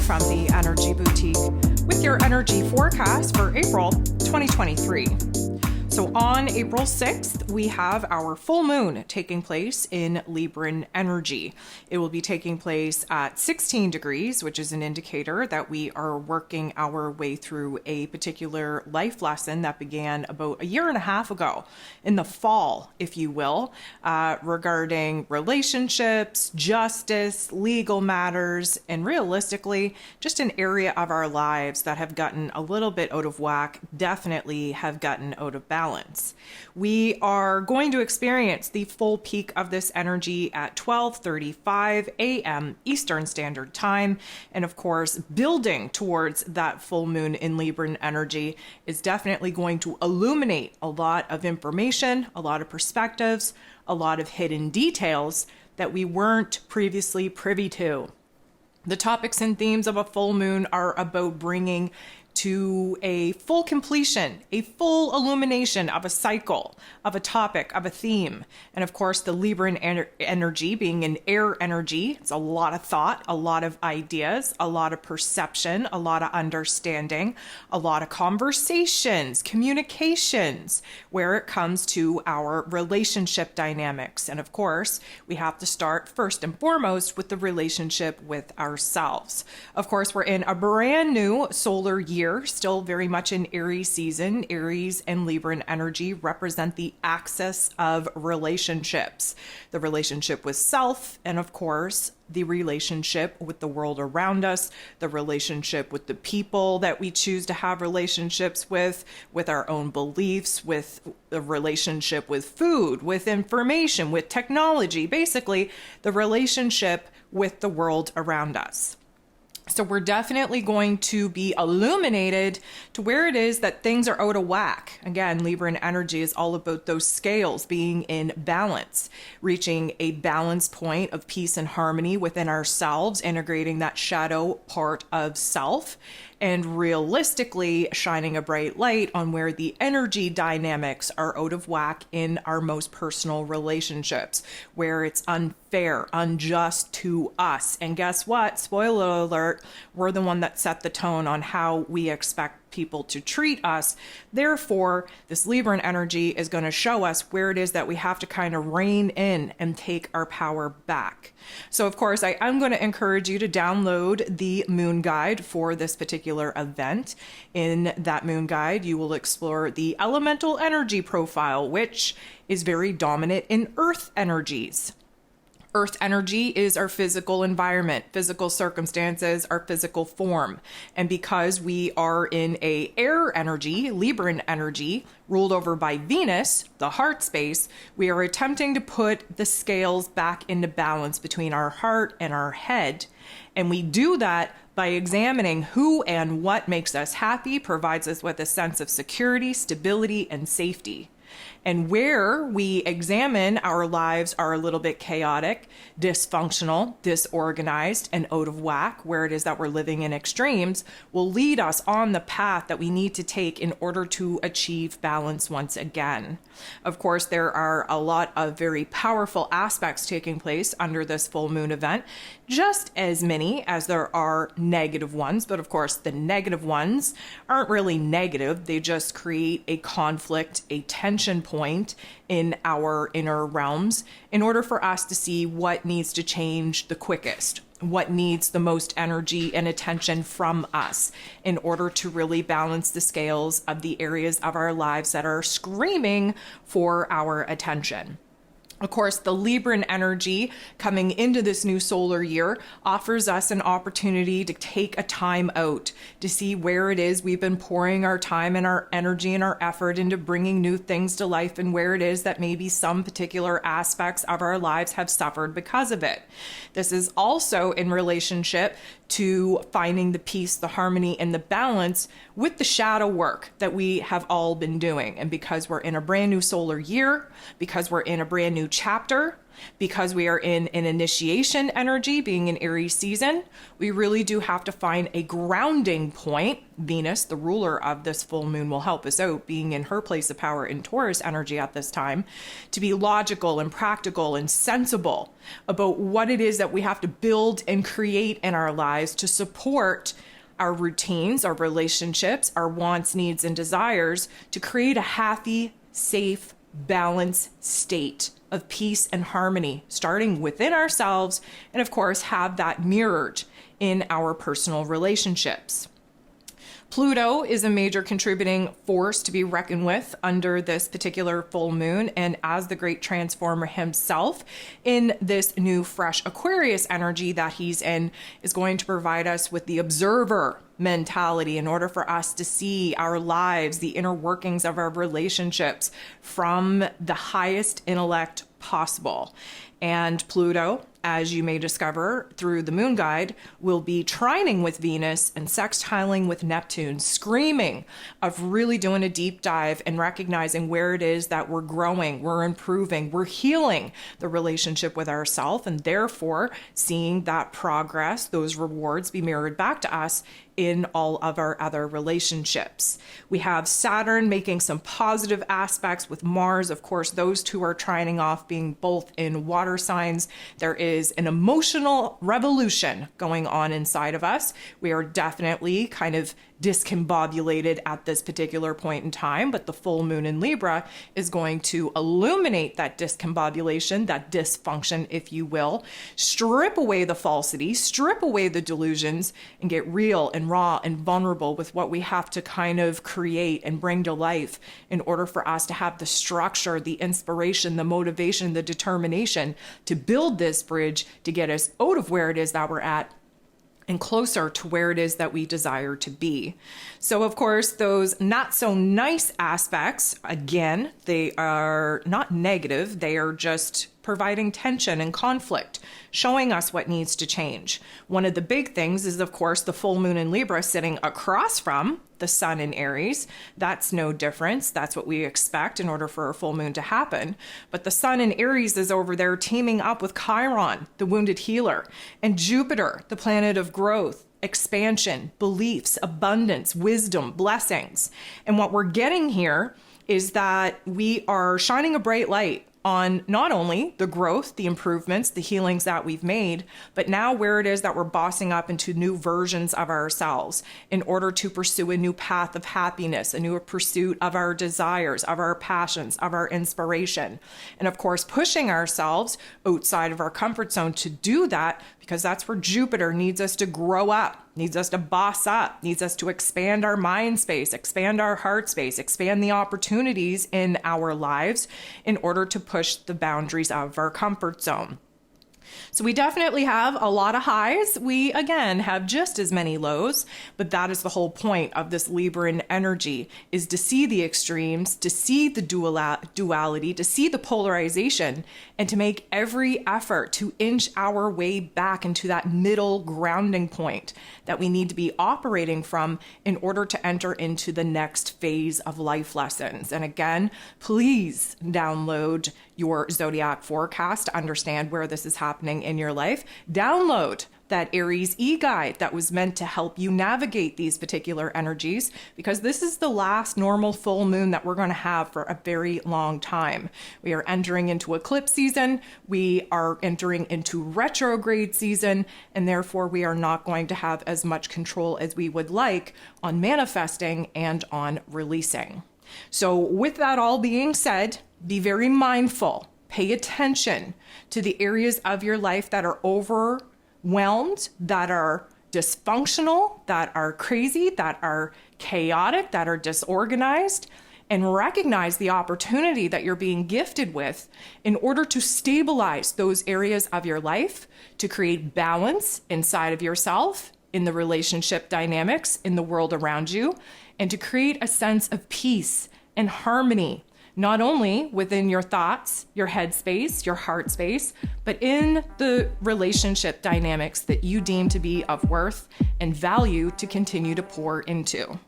from the Energy Boutique with your energy forecast for April 2023. So on April 6th, we have our full moon taking place in Libran energy. It will be taking place at 16 degrees, which is an indicator that we are working our way through a particular life lesson that began about a year and a half ago in the fall, if you will, regarding relationships, justice, legal matters, and realistically, just an area of our lives that have gotten a little bit out of whack, definitely have gotten out of balance. We are going to experience the full peak of this energy at 12:35 a.m. Eastern Standard Time. And of course, building towards that full moon in Libran energy is definitely going to illuminate a lot of information, a lot of perspectives, a lot of hidden details that we weren't previously privy to. The topics and themes of a full moon are about bringing to a full completion, a full illumination of a cycle, of a topic, of a theme. And of course, the Libran energy being an air energy, it's a lot of thought, a lot of ideas, a lot of perception, a lot of understanding, a lot of conversations, communications, where it comes to our relationship dynamics. And of course, we have to start first and foremost with the relationship with ourselves. Of course, we're in a brand new solar year, still very much in Aries season. Aries and Libran energy represent the axis of relationships, the relationship with self, and of course, the relationship with the world around us, the relationship with the people that we choose to have relationships with our own beliefs, with the relationship with food, with information, with technology, basically the relationship with the world around us. So we're definitely going to be illuminated to where it is that things are out of whack. Again, Libran energy is all about those scales being in balance, reaching a balance point of peace and harmony within ourselves, integrating that shadow part of self, and realistically shining a bright light on where the energy dynamics are out of whack in our most personal relationships, where it's unfair, unjust to us. And guess what? Spoiler alert, we're the one that set the tone on how we expect people to treat us. Therefore, this Libran energy is going to show us where it is that we have to kind of rein in and take our power back. So of course, I'm going to encourage you to download the moon guide for this particular event. In that moon guide, you will explore the elemental energy profile, which is very dominant in earth energies. Earth energy is our physical environment, physical circumstances, our physical form. And because we are in a air energy, Libran energy, ruled over by Venus, the heart space, we are attempting to put the scales back into balance between our heart and our head. And we do that by examining who and what makes us happy, provides us with a sense of security, stability, and safety. And where we examine our lives are a little bit chaotic, dysfunctional, disorganized, and out of whack, where it is that we're living in extremes, will lead us on the path that we need to take in order to achieve balance once again. Of course, there are a lot of very powerful aspects taking place under this full moon event, just as many as there are negative ones. But of course, the negative ones aren't really negative. They just create a conflict, a tension point in our inner realms in order for us to see what needs to change the quickest, what needs the most energy and attention from us in order to really balance the scales of the areas of our lives that are screaming for our attention. Of course, the Libran energy coming into this new solar year offers us an opportunity to take a time out to see where it is we've been pouring our time and our energy and our effort into bringing new things to life, and where it is that maybe some particular aspects of our lives have suffered because of it. This is also in relationship to finding the peace, the harmony, and the balance with the shadow work that we have all been doing. And because we're in a brand new solar year, because we're in a brand new chapter, because we are in an initiation energy, being in Aries season, we really do have to find a grounding point. Venus, the ruler of this full moon, will help us out, being in her place of power in Taurus energy at this time, to be logical and practical and sensible about what it is that we have to build and create in our lives to support our routines, our relationships, our wants, needs, and desires, to create a happy, safe, balanced state of peace and harmony, starting within ourselves, and of course, have that mirrored in our personal relationships. Pluto is a major contributing force to be reckoned with under this particular full moon, and as the great transformer himself in this new fresh Aquarius energy that he's in, is going to provide us with the observer mentality in order for us to see our lives, the inner workings of our relationships from the highest intellect possible. And Pluto, as you may discover through the moon guide, will be trining with Venus and sextiling with Neptune, screaming of really doing a deep dive and recognizing where it is that we're growing, we're improving, we're healing the relationship with ourselves, and therefore seeing that progress, those rewards be mirrored back to us in all of our other relationships. We have Saturn making some positive aspects with Mars. Of course, those two are trining off, being both in water signs. There is an emotional revolution going on inside of us. We are definitely kind of discombobulated at this particular point in time, but the full moon in Libra is going to illuminate that discombobulation, that dysfunction, if you will, strip away the falsity, strip away the delusions, and get real and raw and vulnerable with what we have to kind of create and bring to life in order for us to have the structure, the inspiration, the motivation, the determination to build this bridge to get us out of where it is that we're at and closer to where it is that we desire to be. So of course, those not so nice aspects, again, they are not negative, they are just providing tension and conflict, showing us what needs to change. One of the big things is, of course, the full moon in Libra sitting across from the sun in Aries. That's no difference. That's what we expect in order for a full moon to happen. But the sun in Aries is over there teaming up with Chiron, the wounded healer, and Jupiter, the planet of growth, expansion, beliefs, abundance, wisdom, blessings. And what we're getting here is that we are shining a bright light on not only the growth, the improvements, the healings that we've made, but now where it is that we're bossing up into new versions of ourselves in order to pursue a new path of happiness, a new pursuit of our desires, of our passions, of our inspiration. And of course, pushing ourselves outside of our comfort zone to do that, because that's where Jupiter needs us to grow up, needs us to boss up, needs us to expand our mind space, expand our heart space, expand the opportunities in our lives in order to push the boundaries of our comfort zone. So we definitely have a lot of highs. We, again, have just as many lows, but that is the whole point of this Libran energy, is to see the extremes, to see the duality, to see the polarization, and to make every effort to inch our way back into that middle grounding point that we need to be operating from in order to enter into the next phase of life lessons. And again, please download your zodiac forecast to understand where this is happening in your life. Download that Aries e-guide that was meant to help you navigate these particular energies, because this is the last normal full moon that we're going to have for a very long time. We are entering into eclipse season, we are entering into retrograde season, and therefore we are not going to have as much control as we would like on manifesting and on releasing. So with that all being said, be very mindful, pay attention to the areas of your life that are overwhelmed, that are dysfunctional, that are crazy, that are chaotic, that are disorganized, and recognize the opportunity that you're being gifted with in order to stabilize those areas of your life, to create balance inside of yourself, in the relationship dynamics, in the world around you, and to create a sense of peace and harmony, not only within your thoughts, your head space, your heart space, but in the relationship dynamics that you deem to be of worth and value to continue to pour into.